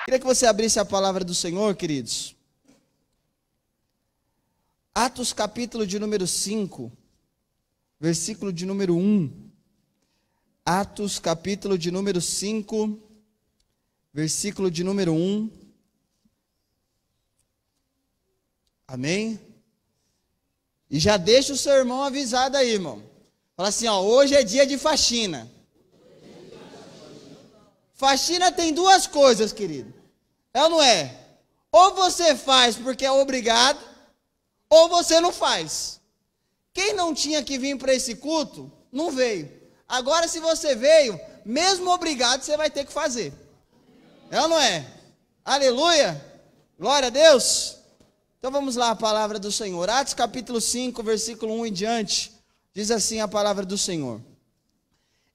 Queria que você abrisse a palavra do Senhor, queridos. Atos capítulo de número 5, versículo de número 1. Atos capítulo de número 5, versículo de número 1. Amém? E já deixa o seu irmão avisado aí, irmão. Fala assim, ó, hoje é dia de faxina. Faxina tem duas coisas, querido. É ou não é? Ou você faz porque é obrigado, ou você não faz. Quem não tinha que vir para esse culto, não veio. Agora, se você veio, mesmo obrigado, você vai ter que fazer. É ou não é? Aleluia! Glória a Deus! Então vamos lá, a palavra do Senhor. Atos capítulo 5, versículo 1 em diante, diz assim a palavra do Senhor.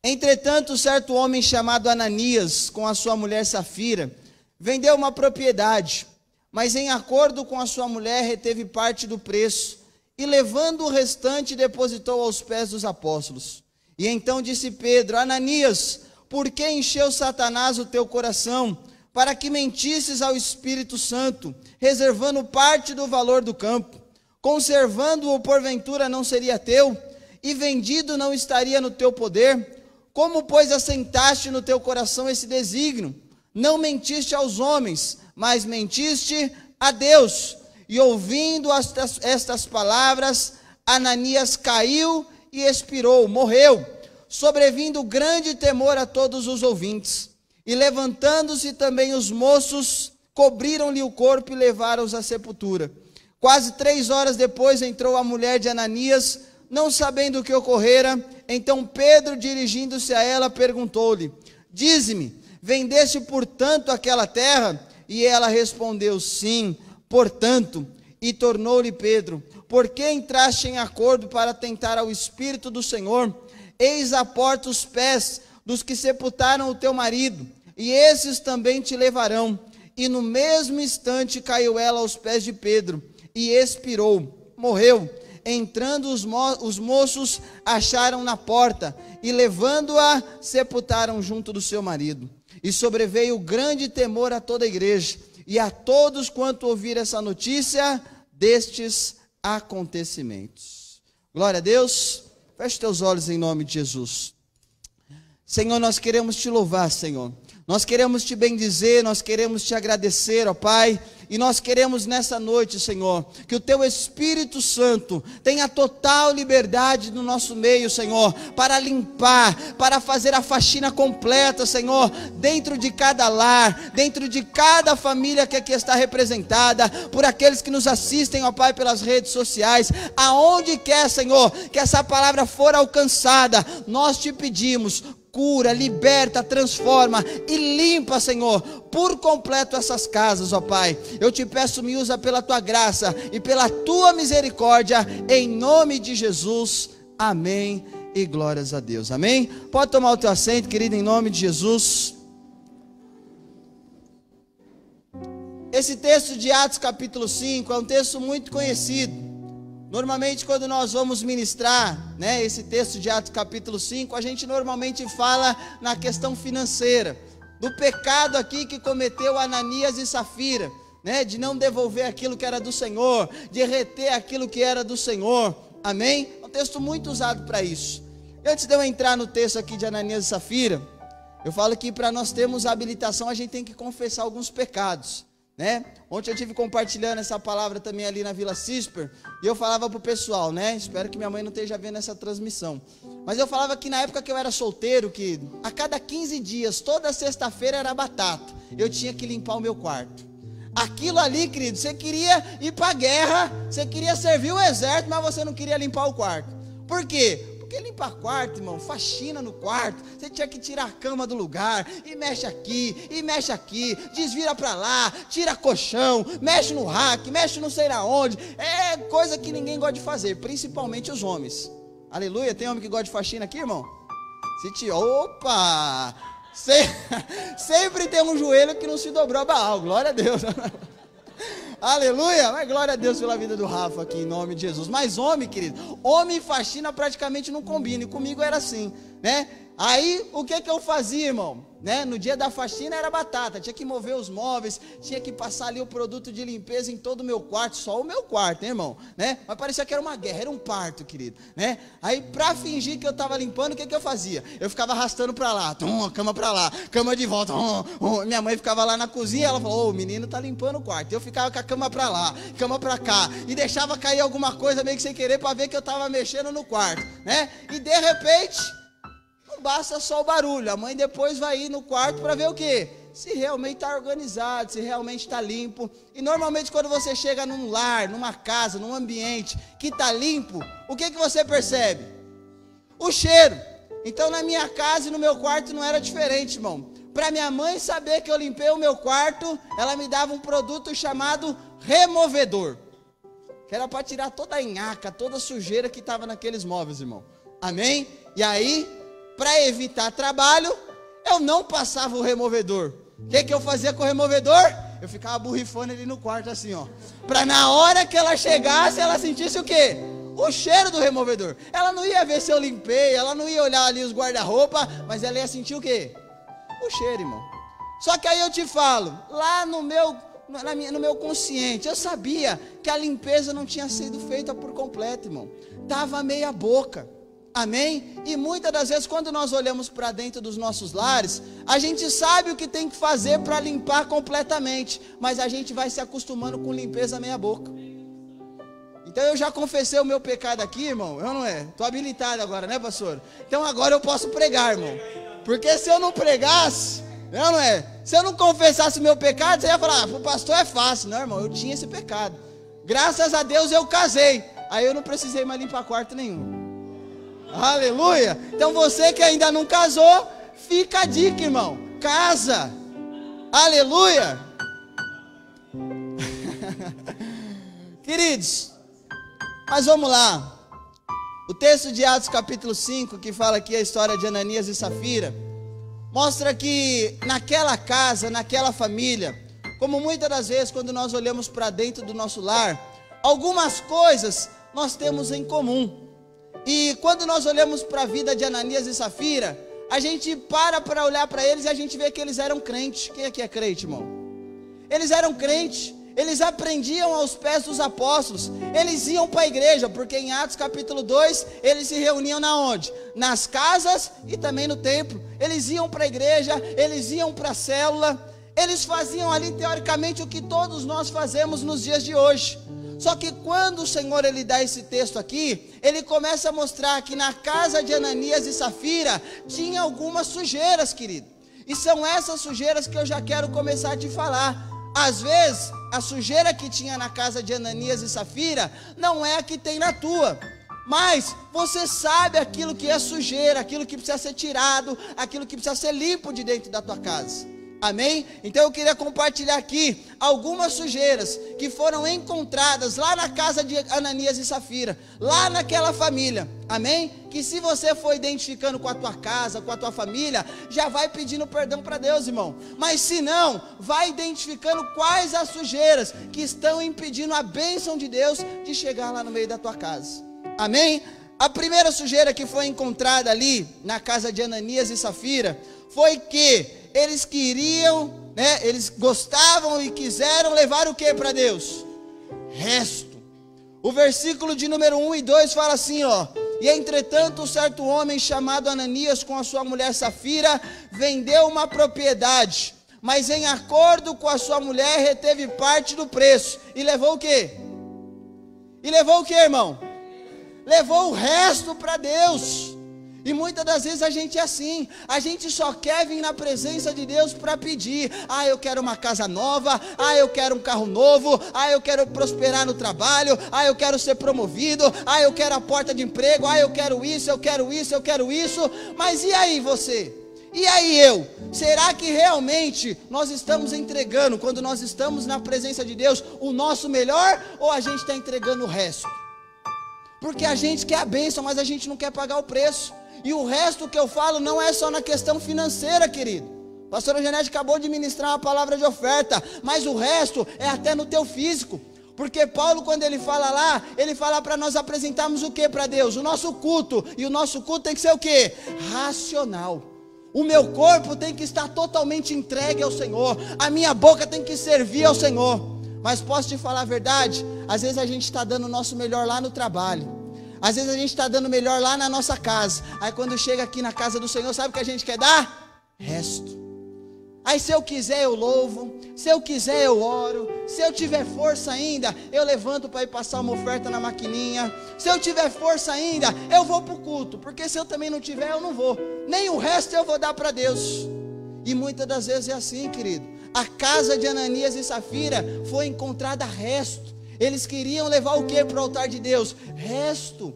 Entretanto, certo homem chamado Ananias, com a sua mulher Safira, vendeu uma propriedade, mas em acordo com a sua mulher reteve parte do preço, e levando o restante depositou aos pés dos apóstolos. E então disse Pedro: Ananias, por que encheu Satanás o teu coração, para que mentisses ao Espírito Santo, reservando parte do valor do campo? Conservando-o porventura não seria teu, e vendido não estaria no teu poder? Como, pois, assentaste no teu coração esse desígnio? Não mentiste aos homens, mas mentiste a Deus. E ouvindo estas palavras, Ananias caiu e expirou, morreu, sobrevindo grande temor a todos os ouvintes. E levantando-se também os moços, cobriram-lhe o corpo e levaram-os à sepultura. Quase 3 horas depois entrou a mulher de Ananias, não sabendo o que ocorrera. Então Pedro, dirigindo-se a ela, perguntou-lhe: dize-me, vendeste portanto aquela terra? E ela respondeu: sim, portanto. E tornou-lhe Pedro: por que entraste em acordo para tentar ao Espírito do Senhor? Eis à porta os pés dos que sepultaram o teu marido, e esses também te levarão. E no mesmo instante caiu ela aos pés de Pedro, e expirou, morreu. Entrando os moços, acharam na porta, e levando-a, sepultaram junto do seu marido. E sobreveio grande temor a toda a igreja, e a todos quanto ouviram essa notícia destes acontecimentos. Glória a Deus. Feche teus olhos em nome de Jesus. Senhor, nós queremos te louvar, Senhor. Nós queremos te bendizer, nós queremos te agradecer, ó Pai. E nós queremos nessa noite, Senhor, que o teu Espírito Santo tenha total liberdade no nosso meio, Senhor, para limpar, para fazer a faxina completa, Senhor, dentro de cada lar, dentro de cada família que aqui está representada, por aqueles que nos assistem, ó Pai, pelas redes sociais, aonde quer, Senhor, que essa palavra for alcançada, nós te pedimos: cura, liberta, transforma e limpa, Senhor, por completo essas casas, ó Pai. Eu te peço, me usa pela tua graça e pela tua misericórdia, em nome de Jesus, amém e glórias a Deus, amém? Pode tomar o teu assento, querido, em nome de Jesus. Esse texto de Atos capítulo 5 é um texto muito conhecido. Normalmente quando nós vamos ministrar, né, esse texto de Atos capítulo 5, a gente normalmente fala na questão financeira, do pecado aqui que cometeu Ananias e Safira, né, de não devolver aquilo que era do Senhor, de reter aquilo que era do Senhor, amém? É um texto muito usado para isso. Antes de eu entrar no texto aqui de Ananias e Safira, eu falo que para nós termos a habilitação a gente tem que confessar alguns pecados, né? Ontem eu estive compartilhando essa palavra também ali na Vila Cisper, e eu falava para o pessoal, né? Espero que minha mãe não esteja vendo essa transmissão, mas eu falava que na época que eu era solteiro, que a cada 15 dias, toda sexta-feira era batata, eu tinha que limpar o meu quarto. Aquilo ali, querido, você queria ir para a guerra, você queria servir o exército, mas você não queria limpar o quarto. Por quê? Porque limpar quarto, irmão, faxina no quarto, você tinha que tirar a cama do lugar, e mexe aqui, desvira para lá, tira colchão, mexe no rack, mexe não sei na onde, é coisa que ninguém gosta de fazer, principalmente os homens. Aleluia, tem homem que gosta de faxina aqui, irmão? Opa! Sempre tem um joelho que não se dobrou a Baal, glória a Deus. Aleluia, mas glória a Deus pela vida do Rafa aqui, em nome de Jesus. Mas homem, querido, homem e faxina praticamente não combina, e comigo era assim, né? Aí, o que eu fazia, irmão? Né? No dia da faxina era batata, tinha que mover os móveis, tinha que passar ali o produto de limpeza em todo o meu quarto, só o meu quarto, hein, irmão? Né? Mas parecia que era uma guerra, era um parto, querido, né? Aí, pra fingir que eu estava limpando, o que eu fazia? Eu ficava arrastando pra lá, cama pra lá, cama de volta, minha mãe ficava lá na cozinha, ela falou, o menino tá limpando o quarto, eu ficava com a cama pra lá, cama pra cá, e deixava cair alguma coisa meio que sem querer, pra ver que eu estava mexendo no quarto, né? E de repente, não basta só o barulho, a mãe depois vai ir no quarto para ver o quê? Se realmente está organizado, se realmente está limpo. E normalmente quando você chega num lar, numa casa, num ambiente que está limpo, o que você percebe? O cheiro. Então na minha casa e no meu quarto não era diferente, irmão. Para minha mãe saber que eu limpei o meu quarto, ela me dava um produto chamado removedor, que era para tirar toda a nhaca, toda a sujeira que estava naqueles móveis, irmão. Amém? E aí, para evitar trabalho, eu não passava o removedor. O que eu fazia com o removedor? Eu ficava borrifando ele no quarto assim, ó. Para na hora que ela chegasse, ela sentisse o quê? O cheiro do removedor. Ela não ia ver se eu limpei, ela não ia olhar ali os guarda-roupa, mas ela ia sentir o quê? O cheiro, irmão. Só que aí eu te falo, lá no meu consciente, eu sabia que a limpeza não tinha sido feita por completo, irmão. Estava meia boca. Amém? E muitas das vezes quando nós olhamos para dentro dos nossos lares, a gente sabe o que tem que fazer para limpar completamente, mas a gente vai se acostumando com limpeza meia boca. Então eu já confessei o meu pecado aqui, irmão, eu não é? Estou habilitado agora, né, pastor? Então agora eu posso pregar, irmão, porque se eu não pregasse, eu não é? Se eu não confessasse o meu pecado, você ia falar, o pastor é fácil. Não, irmão, eu tinha esse pecado. Graças a Deus eu casei, aí eu não precisei mais limpar quarto nenhum. Aleluia. Então você que ainda não casou, fica a dica, irmão, casa. Aleluia. Queridos, mas vamos lá. O texto de Atos capítulo 5, que fala aqui a história de Ananias e Safira, mostra que naquela casa, naquela família, como muitas das vezes quando nós olhamos para dentro do nosso lar, algumas coisas nós temos em comum. E quando nós olhamos para a vida de Ananias e Safira, a gente para olhar para eles e a gente vê que eles eram crentes. Quem aqui é crente, irmão? Eles eram crentes, eles aprendiam aos pés dos apóstolos, eles iam para a igreja, porque em Atos capítulo 2, eles se reuniam na onde? Nas casas e também no templo. Eles iam para a igreja, eles iam para a célula, eles faziam ali teoricamente o que todos nós fazemos nos dias de hoje. Só que quando o Senhor ele dá esse texto aqui, ele começa a mostrar que na casa de Ananias e Safira tinha algumas sujeiras, querido. E são essas sujeiras que eu já quero começar a te falar. Às vezes, a sujeira que tinha na casa de Ananias e Safira não é a que tem na tua. Mas você sabe aquilo que é sujeira, aquilo que precisa ser tirado, aquilo que precisa ser limpo de dentro da tua casa. Amém? Então eu queria compartilhar aqui algumas sujeiras que foram encontradas lá na casa de Ananias e Safira, lá naquela família. Amém? Que se você for identificando com a tua casa, com a tua família, já vai pedindo perdão para Deus, irmão. Mas se não, vai identificando quais as sujeiras que estão impedindo a bênção de Deus de chegar lá no meio da tua casa. Amém? A primeira sujeira que foi encontrada ali na casa de Ananias e Safira foi que eles queriam, né, eles gostavam e quiseram levar o que para Deus? Resto. O versículo de número 1 e 2 fala assim, ó: e entretanto, um certo homem chamado Ananias com a sua mulher Safira vendeu uma propriedade, mas em acordo com a sua mulher reteve parte do preço. E levou o quê? E levou o quê, irmão? Levou o resto para Deus. E muitas das vezes a gente é assim, a gente só quer vir na presença de Deus para pedir. Ah, eu quero uma casa nova, ah, eu quero um carro novo, ah, eu quero prosperar no trabalho, ah, eu quero ser promovido, ah, eu quero a porta de emprego, ah, eu quero isso, eu quero isso, eu quero isso. Mas e aí você? E aí eu? Será que realmente nós estamos entregando, quando nós estamos na presença de Deus, o nosso melhor, ou a gente está entregando o resto? Porque a gente quer a bênção, mas a gente não quer pagar o preço. E o resto que eu falo não é só na questão financeira, querido. A pastora Janete acabou de ministrar uma palavra de oferta, mas o resto é até no teu físico. Porque Paulo, quando ele fala lá, ele fala para nós apresentarmos o que para Deus? O nosso culto. E o nosso culto tem que ser o que? Racional. O meu corpo tem que estar totalmente entregue ao Senhor. A minha boca tem que servir ao Senhor. Mas posso te falar a verdade? Às vezes a gente está dando o nosso melhor lá no trabalho. Às vezes a gente está dando o melhor lá na nossa casa. Aí quando chega aqui na casa do Senhor, sabe o que a gente quer dar? Resto. Aí se eu quiser eu louvo, se eu quiser eu oro, se eu tiver força ainda, eu levanto para ir passar uma oferta na maquininha, se eu tiver força ainda, eu vou para o culto, porque se eu também não tiver, eu não vou, nem o resto eu vou dar para Deus. E muitas das vezes é assim, querido. A casa de Ananias e Safira foi encontrada resto. Eles queriam levar o que para o altar de Deus? Resto.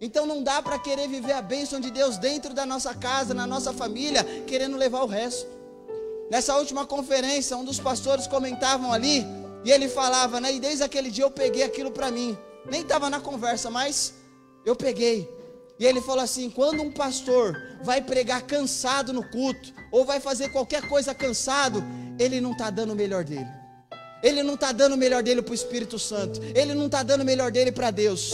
Então não dá para querer viver a bênção de Deus dentro da nossa casa, na nossa família, querendo levar o resto. Nessa última conferência, um dos pastores comentavam ali, e ele falava, né? E desde aquele dia eu peguei aquilo para mim. Nem estava na conversa, mas eu peguei. E ele falou assim: quando um pastor vai pregar cansado no culto, ou vai fazer qualquer coisa cansado, ele não está dando o melhor dele. Ele não está dando o melhor dele para o Espírito Santo. Ele não está dando o melhor dele para Deus.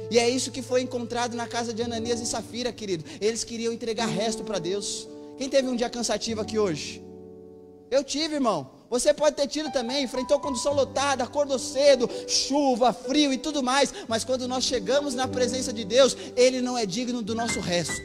E é isso que foi encontrado na casa de Ananias e Safira, querido. Eles queriam entregar resto para Deus. Quem teve um dia cansativo aqui hoje? Eu tive, irmão. Você pode ter tido também. Enfrentou condução lotada, acordou cedo, chuva, frio e tudo mais. Mas quando nós chegamos na presença de Deus, Ele não é digno do nosso resto.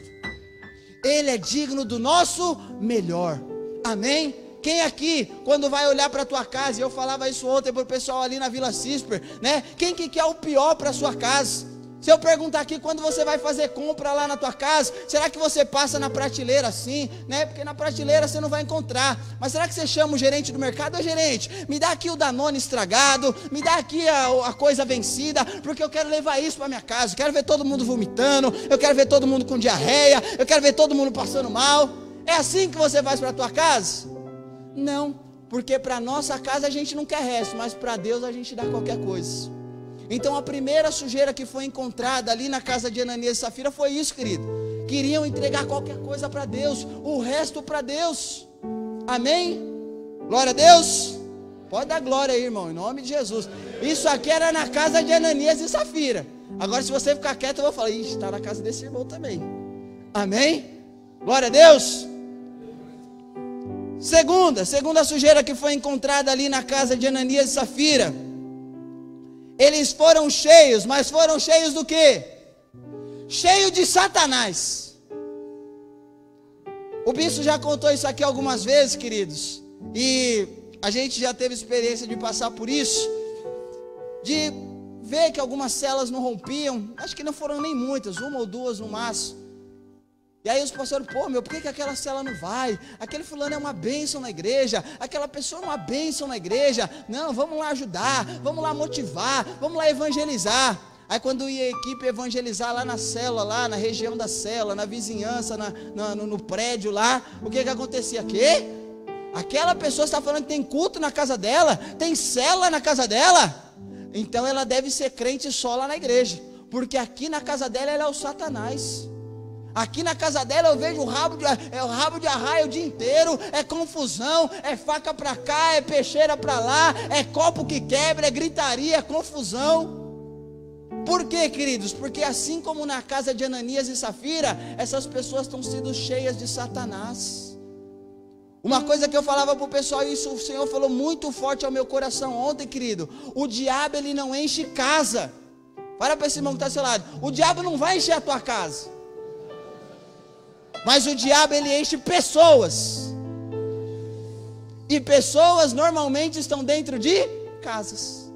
Ele é digno do nosso melhor. Amém? Quem aqui, quando vai olhar para a tua casa, e eu falava isso ontem para o pessoal ali na Vila Cisper, né? Quem que quer o pior para a sua casa? Se eu perguntar aqui, quando você vai fazer compra lá na tua casa, será que você passa na prateleira assim, né? Porque na prateleira você não vai encontrar. Mas será que você chama o gerente do mercado? Ô gerente, me dá aqui o Danone estragado, me dá aqui a coisa vencida, porque eu quero levar isso para minha casa. Eu quero ver todo mundo vomitando, eu quero ver todo mundo com diarreia, eu quero ver todo mundo passando mal. É assim que você faz para a tua casa? Não, porque para a nossa casa a gente não quer resto, mas para Deus a gente dá qualquer coisa. Então a primeira sujeira que foi encontrada ali na casa de Ananias e Safira foi isso, querido. Queriam entregar qualquer coisa para Deus, o resto para Deus. Amém? Glória a Deus. Pode dar glória aí, irmão, em nome de Jesus. Isso aqui era na casa de Ananias e Safira. Agora se você ficar quieto eu vou falar, ixi, está na casa desse irmão também. Amém? Glória a Deus. Segunda sujeira que foi encontrada ali na casa de Ananias e Safira. Eles foram cheios, mas foram cheios do quê? Cheio de Satanás. O bispo já contou isso aqui algumas vezes, queridos. E a gente já teve experiência de passar por isso. De ver que algumas celas não rompiam. Acho que não foram nem muitas, uma ou duas no máximo. E aí os pastores, pô, meu, por que aquela cela não vai? Aquele fulano é uma bênção na igreja, aquela pessoa é uma bênção na igreja. Não, vamos lá ajudar, vamos lá motivar, vamos lá evangelizar. Aí quando ia a equipe evangelizar lá na cela, lá na região da cela, na vizinhança, no prédio lá, o que acontecia? Quê? Aquela pessoa está falando que tem culto na casa dela, tem cela na casa dela, então ela deve ser crente só lá na igreja, porque aqui na casa dela ela é o Satanás. Aqui na casa dela eu vejo o rabo de arraia o dia inteiro, é confusão, é faca para cá, é peixeira para lá, é copo que quebra, é gritaria, é confusão. Por quê, queridos? Porque assim como na casa de Ananias e Safira, essas pessoas estão sendo cheias de Satanás. Uma coisa que eu falava para o pessoal, isso o Senhor falou muito forte ao meu coração ontem, querido. O diabo ele não enche casa. Para esse irmão que está ao seu lado. O diabo não vai encher a tua casa. Mas o diabo ele enche pessoas. E pessoas normalmente estão dentro de casas.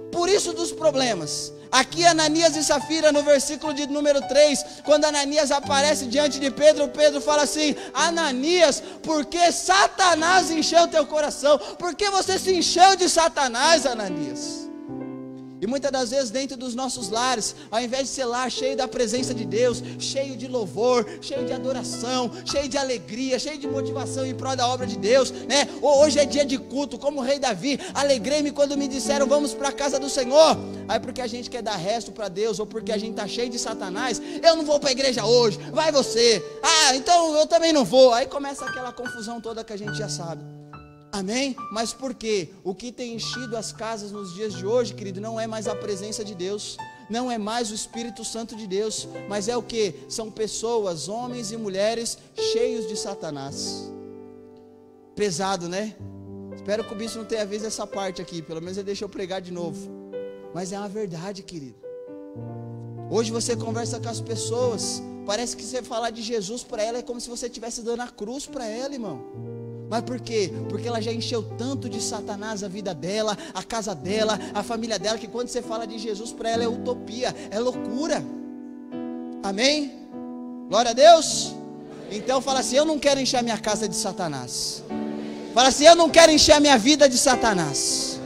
Por isso dos problemas. Aqui Ananias e Safira no versículo de número 3. Quando Ananias aparece diante de Pedro, Pedro fala assim: Ananias, por que Satanás encheu teu coração? Por que você se encheu de Satanás, Ananias? E muitas das vezes dentro dos nossos lares, ao invés de ser lá cheio da presença de Deus, cheio de louvor, cheio de adoração, cheio de alegria, cheio de motivação em prol da obra de Deus, né? Hoje é dia de culto, como o rei Davi, alegrei-me quando me disseram vamos para a casa do Senhor. Aí porque a gente quer dar resto para Deus, ou porque a gente está cheio de Satanás, eu não vou para a igreja hoje, vai você, então eu também não vou. Aí começa aquela confusão toda que a gente já sabe. Amém? Mas por quê? O que tem enchido as casas nos dias de hoje, querido, não é mais a presença de Deus, não é mais o Espírito Santo de Deus, mas é o que? São pessoas, homens e mulheres cheios de Satanás. Pesado, né? Espero que o bispo não tenha visto essa parte aqui, pelo menos ele deixa eu pregar de novo. Mas é uma verdade, querido. Hoje você conversa com as pessoas, parece que você falar de Jesus para ela é como se você estivesse dando a cruz para ela, irmão. Mas por quê? Porque ela já encheu tanto de Satanás a vida dela, a casa dela, a família dela, que quando você fala de Jesus para ela é utopia, é loucura. Amém? Glória a Deus. Então fala assim: eu não quero encher a minha casa de Satanás. Fala assim: eu não quero encher a minha vida de Satanás.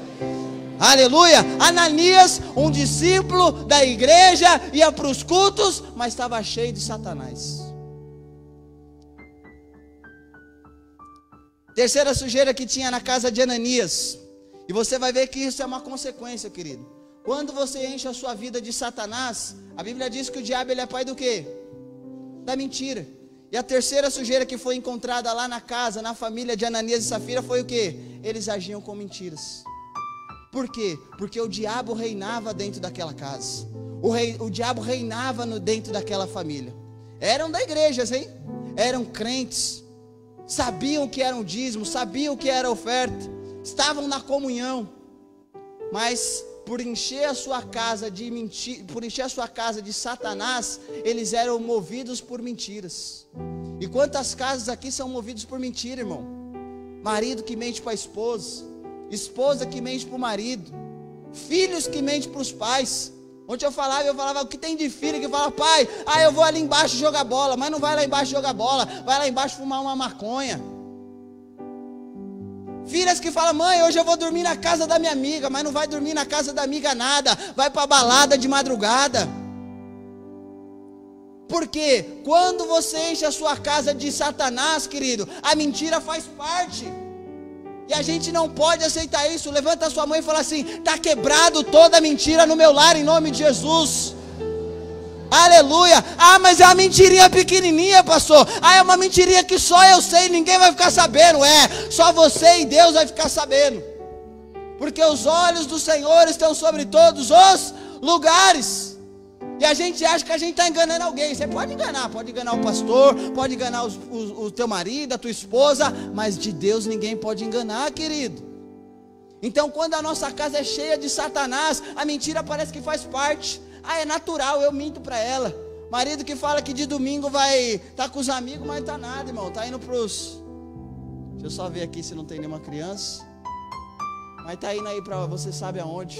Aleluia. Ananias, um discípulo da igreja, ia para os cultos, mas estava cheio de Satanás. Terceira sujeira que tinha na casa de Ananias. E você vai ver que isso é uma consequência, querido. Quando você enche a sua vida de Satanás, a Bíblia diz que o diabo ele é pai do quê? Da mentira. E a terceira sujeira que foi encontrada lá na casa, na família de Ananias e Safira, foi o quê? Eles agiam com mentiras. Por quê? Porque o diabo reinava dentro daquela casa. O diabo reinava dentro daquela família. Eram da igreja, hein? Eram crentes. Sabiam que era um dízimo, sabiam que era oferta. Estavam na comunhão. Mas por encher a sua casa de mentira, por encher a sua casa de Satanás, eles eram movidos por mentiras. E quantas casas aqui são movidas por mentira, irmão? Marido que mente para a esposa, esposa que mente para o marido, filhos que mentem para os pais. Ontem eu falava, o que tem de filho que fala: pai, eu vou ali embaixo jogar bola, mas não vai lá embaixo jogar bola, vai lá embaixo fumar uma maconha. Filhas que falam: mãe, hoje eu vou dormir na casa da minha amiga, mas não vai dormir na casa da amiga nada, vai para a balada de madrugada. Por quê? Quando você enche a sua casa de Satanás, querido, a mentira faz parte. E a gente não pode aceitar isso. Levanta a sua mão e fala assim: está quebrado toda mentira no meu lar, em nome de Jesus. Aleluia. Mas é uma mentirinha pequenininha, pastor. É uma mentirinha que só eu sei, ninguém vai ficar sabendo. Só você e Deus vai ficar sabendo. Porque os olhos do Senhor estão sobre todos os lugares. E a gente acha que a gente está enganando alguém. Você pode enganar o pastor, pode enganar o teu marido, a tua esposa, mas de Deus ninguém pode enganar, querido. Então quando a nossa casa é cheia de Satanás, a mentira parece que faz parte. É natural, eu minto para ela. Marido que fala que de domingo vai estar com os amigos, mas não está nada, irmão, está indo para os... Deixa eu só ver aqui se não tem nenhuma criança. Mas está indo aí para você sabe aonde.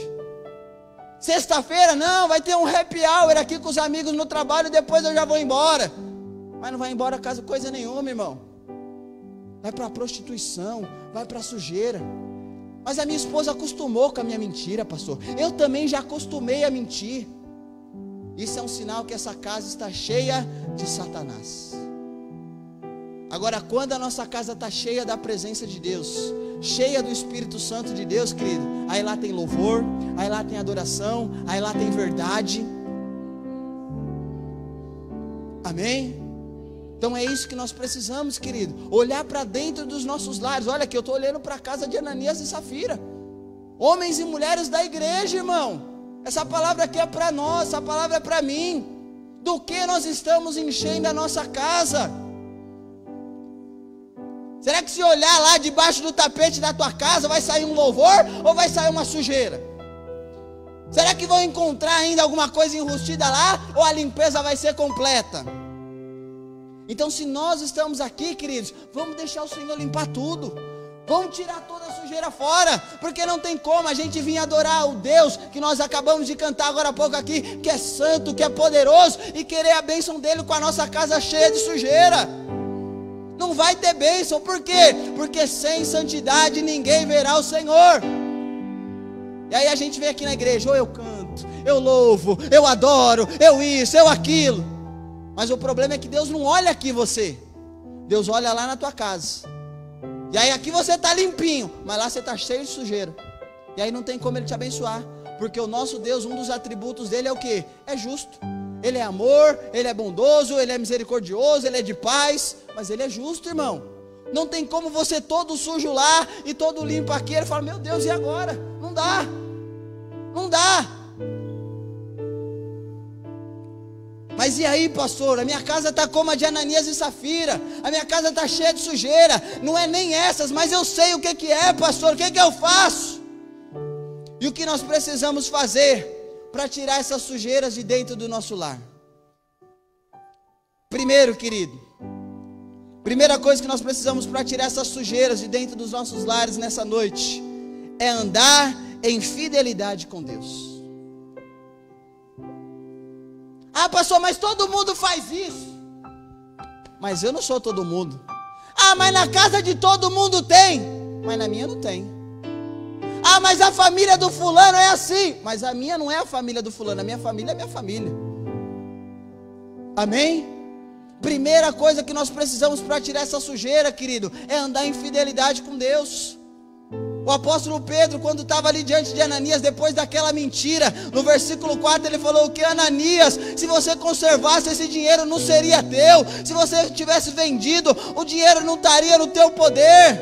Sexta-feira, não, vai ter um happy hour aqui com os amigos no trabalho, e depois eu já vou embora. Mas não vai embora casa coisa nenhuma, irmão. Vai para a prostituição, vai para a sujeira. Mas a minha esposa acostumou com a minha mentira, pastor. Eu também já acostumei a mentir. Isso é um sinal que essa casa está cheia de Satanás. Agora, quando a nossa casa está cheia da presença de Deus, cheia do Espírito Santo de Deus, querido, aí lá tem louvor, aí lá tem adoração, aí lá tem verdade. Amém? Então é isso que nós precisamos, querido, olhar para dentro dos nossos lares. Olha aqui, eu estou olhando para a casa de Ananias e Safira, homens e mulheres da igreja, irmão. Essa palavra aqui é para nós, essa palavra é para mim. Do que nós estamos enchendo a nossa casa? Será que se olhar lá debaixo do tapete da tua casa vai sair um louvor ou vai sair uma sujeira? Será que vão encontrar ainda alguma coisa enrustida lá ou a limpeza vai ser completa? Então se nós estamos aqui, queridos, vamos deixar o Senhor limpar tudo. Vamos tirar toda a sujeira fora, porque não tem como a gente vir adorar o Deus que nós acabamos de cantar agora há pouco aqui, que é santo, que é poderoso, e querer a bênção dele com a nossa casa cheia de sujeira. Não vai ter bênção. Por quê? Porque sem santidade ninguém verá o Senhor. E aí a gente vem aqui na igreja, ou eu canto, eu louvo, eu adoro, eu isso, eu aquilo. Mas o problema é que Deus não olha aqui você. Deus olha lá na tua casa. E aí aqui você está limpinho, mas lá você está cheio de sujeira. E aí não tem como Ele te abençoar. Porque o nosso Deus, um dos atributos dele é o quê? É justo. Ele é amor, Ele é bondoso, Ele é misericordioso, Ele é de paz. Mas Ele é justo, irmão. Não tem como você todo sujo lá e todo limpo aqui. Ele fala, meu Deus, e agora? Não dá. Não dá. Mas e aí, pastor? A minha casa está como a de Ananias e Safira. A minha casa está cheia de sujeira. Não é nem essas, mas eu sei o que é, pastor. O que eu faço? E o que nós precisamos fazer para tirar essas sujeiras de dentro do nosso lar? Primeiro, querido, primeira coisa que nós precisamos para tirar essas sujeiras de dentro dos nossos lares nessa noite é andar em fidelidade com Deus. Ah, pastor, mas todo mundo faz isso. Mas eu não sou todo mundo. Ah, mas na casa de todo mundo tem. Mas na minha não tem. Ah, mas a família do fulano é assim. Mas a minha não é a família do fulano. A minha família é a minha família. Amém? Primeira coisa que nós precisamos para tirar essa sujeira, querido, é andar em fidelidade com Deus. O apóstolo Pedro, quando estava ali diante de Ananias, depois daquela mentira, no versículo 4 ele falou: o que, Ananias? Se você conservasse esse dinheiro, não seria teu. Se você tivesse vendido, o dinheiro não estaria no teu poder.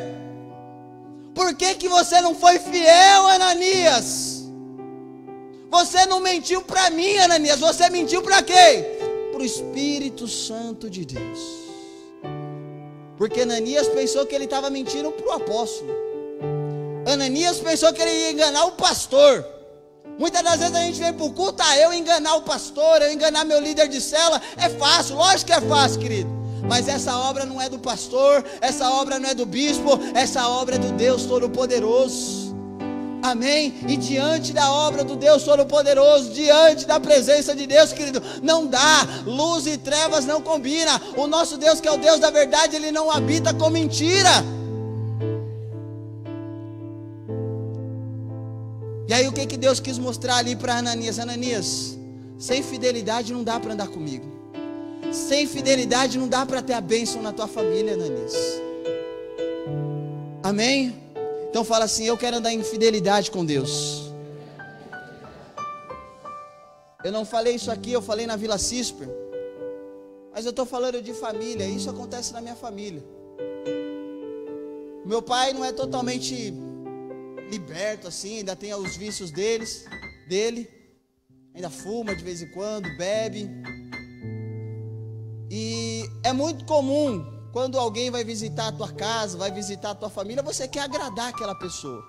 Por que você não foi fiel, Ananias? Você não mentiu para mim, Ananias. Você mentiu para quem? Para o Espírito Santo de Deus. Porque Ananias pensou que ele estava mentindo para o apóstolo. Ananias pensou que ele ia enganar o pastor. Muitas das vezes a gente vem para o culto, eu enganar o pastor, eu enganar meu líder de célula. É fácil, lógico que é fácil, querido. Mas essa obra não é do pastor, essa obra não é do bispo, essa obra é do Deus Todo-Poderoso. Amém? E diante da obra do Deus Todo-Poderoso, diante da presença de Deus, querido, não dá. Luz e trevas não combinam. O nosso Deus, que é o Deus da verdade, Ele não habita com mentira. E aí o que Deus quis mostrar ali para Ananias? Ananias, sem fidelidade não dá para andar comigo. Sem fidelidade não dá para ter a bênção na tua família, Ananias. Amém? Então fala assim: eu quero andar em fidelidade com Deus. Eu não falei isso aqui, eu falei na Vila Cisper. Mas eu estou falando de família. Isso acontece na minha família. Meu pai não é totalmente liberto assim, ainda tem os vícios dele. Ainda fuma de vez em quando, bebe. E é muito comum, quando alguém vai visitar a tua casa, vai visitar a tua família, você quer agradar aquela pessoa.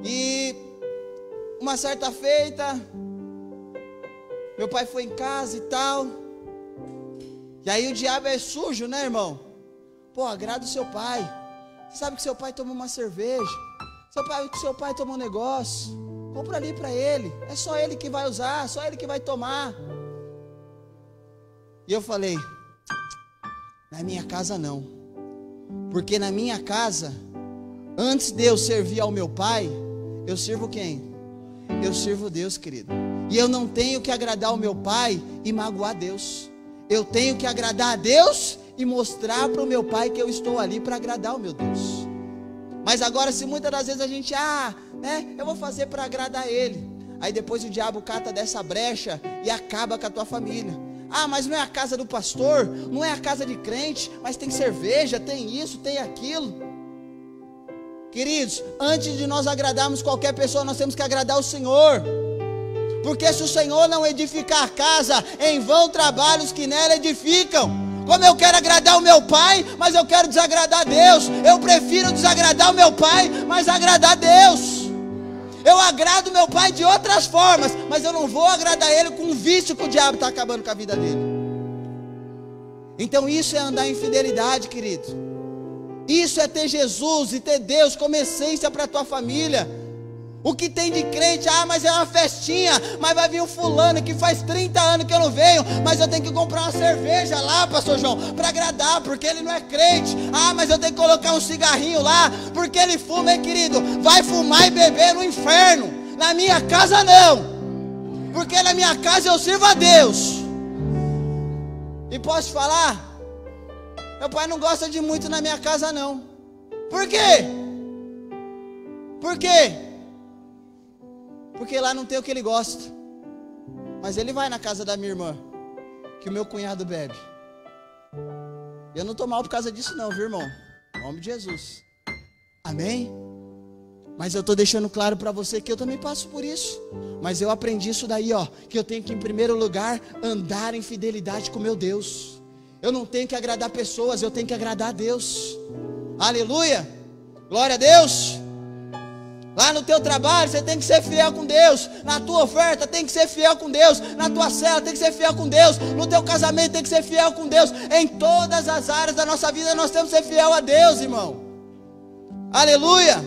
E uma certa feita, meu pai foi em casa e tal. E aí o diabo é sujo, né, irmão? Pô, agrada o seu pai. Você sabe que seu pai tomou uma cerveja, seu pai tomou um negócio, compra ali para ele. É só ele que vai usar, só ele que vai tomar. E eu falei: na minha casa não. Porque na minha casa, antes de eu servir ao meu pai, eu sirvo quem? Eu sirvo Deus, querido. E eu não tenho que agradar o meu pai e magoar Deus. Eu tenho que agradar a Deus e mostrar para o meu pai que eu estou ali para agradar o meu Deus. Mas agora, se muitas das vezes a gente, eu vou fazer para agradar ele. Aí depois o diabo cata dessa brecha e acaba com a tua família. Mas não é a casa do pastor, não é a casa de crente, mas tem cerveja, tem isso, tem aquilo. Queridos, antes de nós agradarmos qualquer pessoa, nós temos que agradar o Senhor. Porque se o Senhor não edificar a casa, em vão trabalhos que nela edificam. Como eu quero agradar o meu pai, mas eu quero desagradar Deus. Eu prefiro desagradar o meu pai, mas agradar Deus. Eu agrado meu pai de outras formas, mas eu não vou agradar ele com um vício que o diabo está acabando com a vida dele. Então isso é andar em fidelidade, querido. Isso é ter Jesus e ter Deus como essência para a tua família. O que tem de crente, mas é uma festinha, mas vai vir um fulano que faz 30 anos que eu não venho, mas eu tenho que comprar uma cerveja lá, pastor João, para agradar, porque ele não é crente. Mas eu tenho que colocar um cigarrinho lá, porque ele fuma, querido. Vai fumar e beber no inferno. Na minha casa não, porque na minha casa eu sirvo a Deus. E posso te falar, meu pai não gosta de muito na minha casa não. Por quê? Por quê? Porque lá não tem o que ele gosta. Mas ele vai na casa da minha irmã, que o meu cunhado bebe. Eu não estou mal por causa disso não, viu, irmão? Em nome de Jesus. Amém? Mas eu estou deixando claro para você que eu também passo por isso. Mas eu aprendi isso daí, ó, que eu tenho que, em primeiro lugar, andar em fidelidade com meu Deus. Eu não tenho que agradar pessoas, eu tenho que agradar a Deus. Aleluia! Glória a Deus! Lá no teu trabalho você tem que ser fiel com Deus. Na tua oferta tem que ser fiel com Deus. Na tua cela tem que ser fiel com Deus. No teu casamento tem que ser fiel com Deus. Em todas as áreas da nossa vida nós temos que ser fiel a Deus, irmão. Aleluia!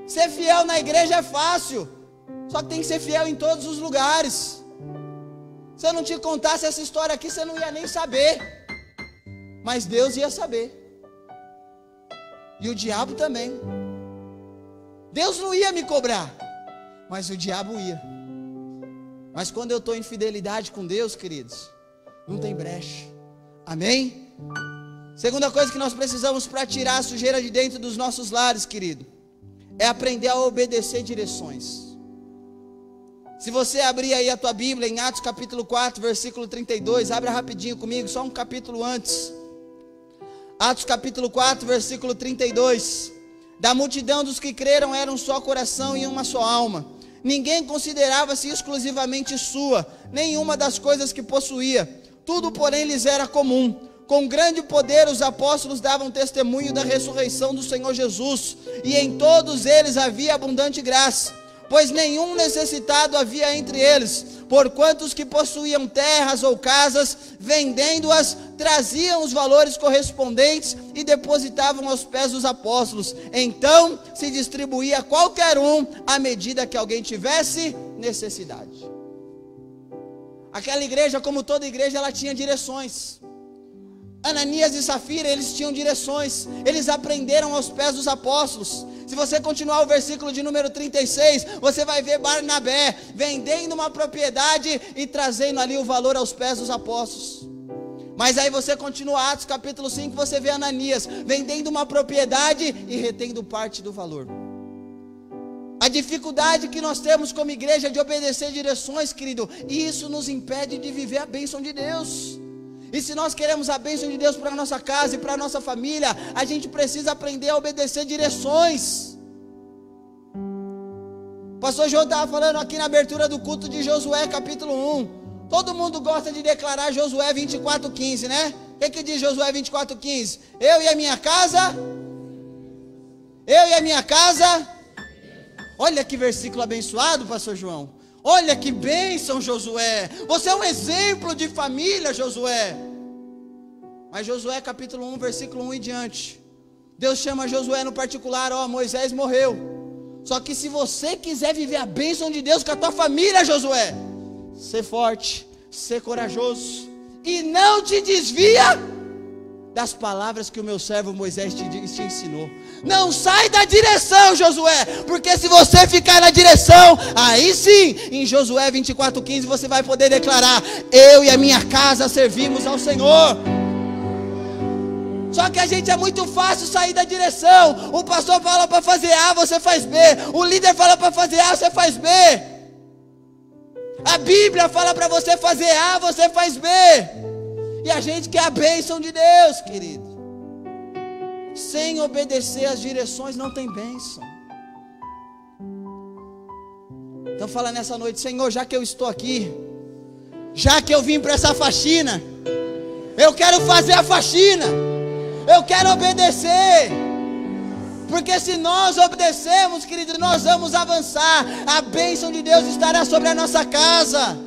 Ser fiel na igreja é fácil. Só que tem que ser fiel em todos os lugares. Se eu não te contasse essa história aqui, você não ia nem saber. Mas Deus ia saber. E o diabo também. Deus não ia me cobrar, mas o diabo ia. Mas quando eu estou em fidelidade com Deus, queridos, não tem brecha. Amém? Segunda coisa que nós precisamos para tirar a sujeira de dentro dos nossos lares, querido, é aprender a obedecer direções. Se você abrir aí a tua Bíblia em Atos capítulo 4, versículo 32, abra rapidinho comigo, só um capítulo antes. Atos capítulo 4, versículo 32. Da multidão dos que creram era um só coração e uma só alma. Ninguém considerava-se exclusivamente sua, nenhuma das coisas que possuía. Tudo, porém, lhes era comum. Com grande poder os apóstolos davam testemunho da ressurreição do Senhor Jesus, e em todos eles havia abundante graça, pois nenhum necessitado havia entre eles, porquanto os que possuíam terras ou casas, vendendo-as, traziam os valores correspondentes e depositavam aos pés dos apóstolos. Então se distribuía a qualquer um à medida que alguém tivesse necessidade. Aquela igreja, como toda igreja, ela tinha direções. Ananias e Safira, eles tinham direções. Eles aprenderam aos pés dos apóstolos. Se você continuar o versículo de número 36, você vai ver Barnabé vendendo uma propriedade e trazendo ali o valor aos pés dos apóstolos. Mas aí você continua Atos capítulo 5, você vê Ananias vendendo uma propriedade e retendo parte do valor. A dificuldade que nós temos como igreja de obedecer direções, querido, isso nos impede de viver a bênção de Deus. E se nós queremos a bênção de Deus para a nossa casa e para a nossa família, a gente precisa aprender a obedecer direções. O pastor João estava falando aqui na abertura do culto de Josué capítulo 1. Todo mundo gosta de declarar Josué 24:15, né? O que diz Josué 24:15? Eu e a minha casa. Olha que versículo abençoado, pastor João. Olha que bênção, Josué. Você é um exemplo de família, Josué. Mas Josué capítulo 1, versículo 1 em diante, Deus chama Josué no particular. Ó, Moisés morreu. Só que se você quiser viver a bênção de Deus com a tua família, Josué, ser forte, ser corajoso, e não te desvia das palavras que o meu servo Moisés te ensinou. Não sai da direção, Josué, porque se você ficar na direção, aí sim, em Josué 24:15 você vai poder declarar: eu e a minha casa servimos ao Senhor. Só que a gente é muito fácil sair da direção. O pastor fala para fazer A, você faz B. O líder fala para fazer A, você faz B. A Bíblia fala para você fazer A, você faz B. E a gente quer a bênção de Deus, querido. Sem obedecer às direções não tem bênção. Então fala nessa noite: Senhor, já que eu estou aqui, já que eu vim para essa faxina, eu quero fazer a faxina, eu quero obedecer. Porque se nós obedecemos, querido, nós vamos avançar. A bênção de Deus estará sobre a nossa casa.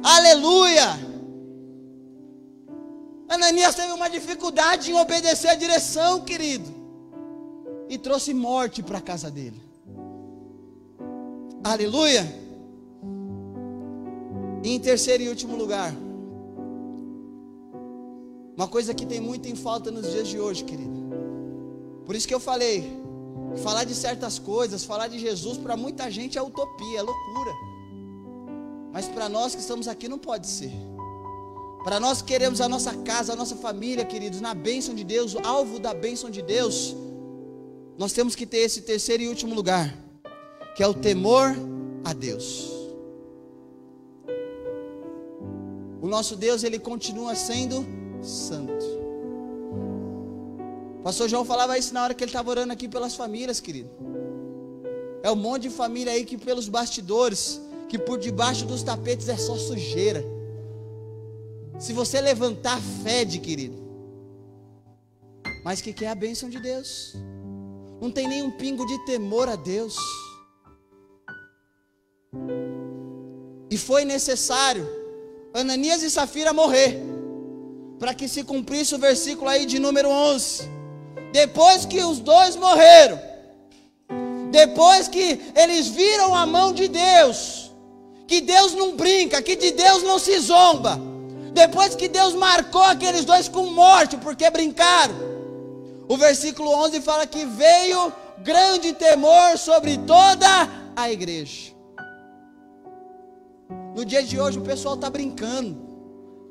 Aleluia. Ananias teve uma dificuldade em obedecer a direção, querido, e trouxe morte para a casa dele. Aleluia. E em terceiro e último lugar, uma coisa que tem muito em falta nos dias de hoje, querido. Por isso que eu falei, falar de certas coisas, falar de Jesus, para muita gente é utopia, é loucura. Mas para nós que estamos aqui não pode ser. Para nós que queremos a nossa casa, a nossa família, queridos, na bênção de Deus, alvo da bênção de Deus, nós temos que ter esse terceiro e último lugar, que é o temor a Deus. O nosso Deus, ele continua sendo santo. Pastor João falava isso na hora que ele estava orando aqui pelas famílias, querido. É um monte de família aí que pelos bastidores, que por debaixo dos tapetes é só sujeira. Se você levantar, fede, querido. Mas que quer a bênção de Deus. Não tem nem um pingo de temor a Deus. E foi necessário Ananias e Safira morrer, para que se cumprisse o versículo aí de número 11. Depois que os dois morreram, depois que eles viram a mão de Deus, que Deus não brinca, que de Deus não se zomba, depois que Deus marcou aqueles dois com morte, porque brincaram, o versículo 11 fala que veio grande temor sobre toda a igreja. No dia de hoje o pessoal está brincando,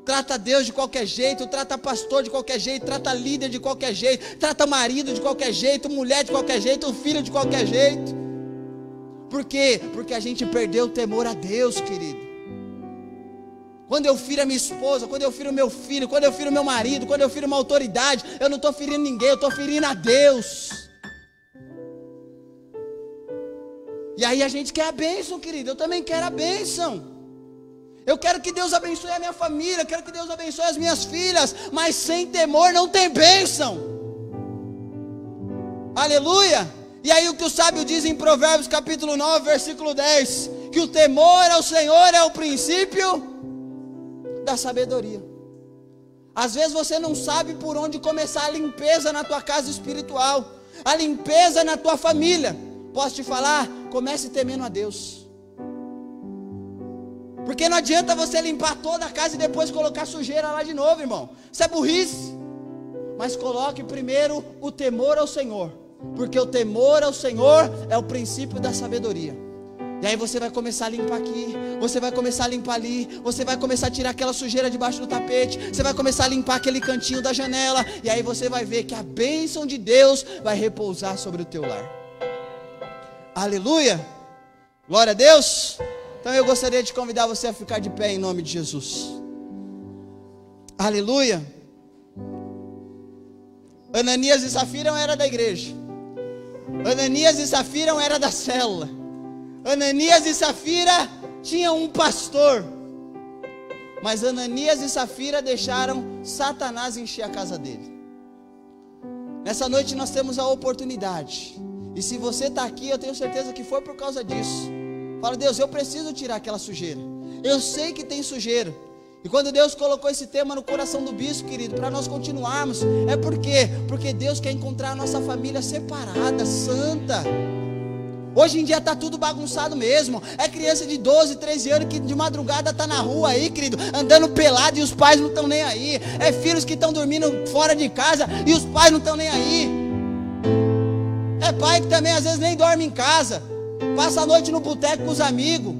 trata Deus de qualquer jeito, trata pastor de qualquer jeito, trata líder de qualquer jeito, trata marido de qualquer jeito, mulher de qualquer jeito, filho de qualquer jeito. Por quê? Porque a gente perdeu o temor a Deus, querido. Quando eu firo a minha esposa, quando eu firo o meu filho, quando eu firo o meu marido, quando eu firo uma autoridade, eu não estou ferindo ninguém, eu estou ferindo a Deus. E aí a gente quer a bênção, querido. Eu também quero a bênção. Eu quero que Deus abençoe a minha família, eu quero que Deus abençoe as minhas filhas, mas sem temor não tem bênção. Aleluia. E aí o que o sábio diz em Provérbios capítulo 9, versículo 10, que o temor ao Senhor é o princípio da sabedoria. Às vezes você não sabe por onde começar a limpeza na tua casa espiritual, a limpeza na tua família. Posso te falar? Comece temendo a Deus. Porque não adianta você limpar toda a casa e depois colocar sujeira lá de novo, irmão. Isso é burrice. Mas coloque primeiro o temor ao Senhor, porque o temor ao Senhor é o princípio da sabedoria. E aí você vai começar a limpar aqui, você vai começar a limpar ali, você vai começar a tirar aquela sujeira debaixo do tapete, você vai começar a limpar aquele cantinho da janela, e aí você vai ver que a bênção de Deus vai repousar sobre o teu lar. Aleluia, glória a Deus. Então eu gostaria de convidar você a ficar de pé em nome de Jesus. Aleluia. Ananias e Safira eram da igreja, Ananias e Safira eram da célula, Ananias e Safira tinham um pastor, mas Ananias e Safira deixaram Satanás encher a casa dele. Nessa noite nós temos a oportunidade, e se você está aqui, eu tenho certeza que foi por causa disso. Fala: Deus, eu preciso tirar aquela sujeira, eu sei que tem sujeira. E quando Deus colocou esse tema no coração do bispo, querido, para nós continuarmos, é porque Deus quer encontrar a nossa família separada, santa. Hoje em dia está tudo bagunçado mesmo. É criança de 12, 13 anos que de madrugada está na rua aí, querido, andando pelado, e os pais não estão nem aí. É filhos que estão dormindo fora de casa e os pais não estão nem aí. É pai que também às vezes nem dorme em casa, passa a noite no boteco com os amigos.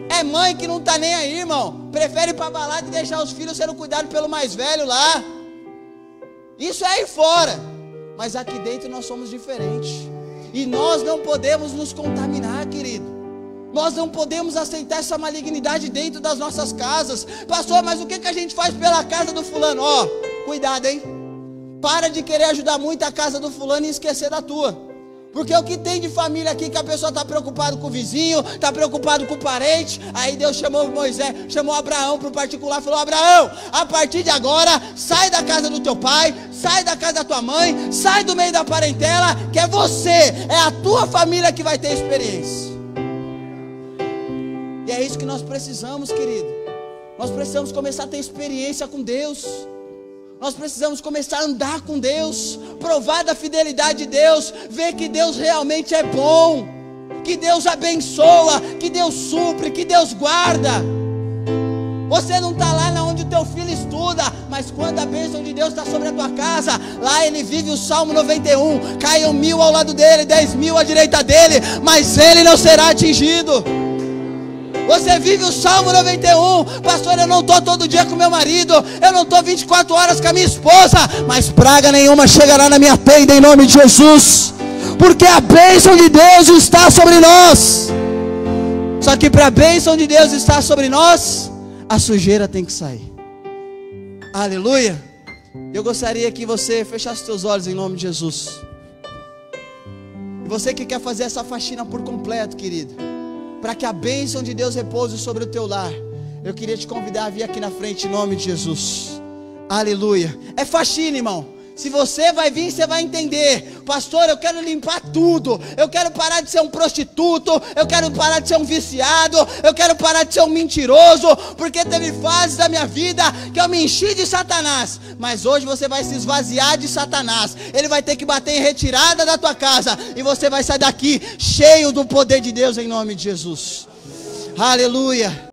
É mãe que não está nem aí, irmão, prefere ir para a balada e deixar os filhos sendo cuidados pelo mais velho lá. Isso é aí fora, mas aqui dentro nós somos diferentes. E nós não podemos nos contaminar, querido. Nós não podemos aceitar essa malignidade dentro das nossas casas. Pastor, mas o que a gente faz pela casa do fulano? Ó, cuidado, hein? Para de querer ajudar muito a casa do fulano e esquecer da tua. Porque o que tem de família aqui que a pessoa está preocupada com o vizinho, está preocupado com o parente. Aí Deus chamou Moisés, chamou Abraão para o particular, falou: Abraão, a partir de agora, sai da casa do teu pai, sai da casa da tua mãe, sai do meio da parentela, que é você, é a tua família que vai ter experiência. E é isso que nós precisamos, querido. Nós precisamos começar a ter experiência com Deus. Nós precisamos começar a andar com Deus, provar da fidelidade de Deus, ver que Deus realmente é bom, que Deus abençoa, que Deus supre, que Deus guarda. Você não está lá onde o teu filho estuda, mas quando a bênção de Deus está sobre a tua casa, lá ele vive o Salmo 91, caiam 1000 ao lado dele, 10.000 à direita dele, mas ele não será atingido. Você vive o Salmo 91, pastor, eu não estou todo dia com meu marido, eu não estou 24 horas com a minha esposa, mas praga nenhuma chegará na minha tenda em nome de Jesus, porque a bênção de Deus está sobre nós. Só que para a bênção de Deus estar sobre nós, a sujeira tem que sair. Aleluia. Eu gostaria que você fechasse os seus olhos em nome de Jesus. E você que quer fazer essa faxina por completo, querido, para que a bênção de Deus repouse sobre o teu lar, eu queria te convidar a vir aqui na frente em nome de Jesus. Aleluia. É faxina, irmão. Se você vai vir, você vai entender. Pastor, eu quero limpar tudo. Eu quero parar de ser um prostituto. Eu quero parar de ser um viciado. Eu quero parar de ser um mentiroso. Porque teve fases da minha vida que eu me enchi de Satanás. Mas hoje você vai se esvaziar de Satanás. Ele vai ter que bater em retirada da tua casa. E você vai sair daqui cheio do poder de Deus em nome de Jesus. Aleluia.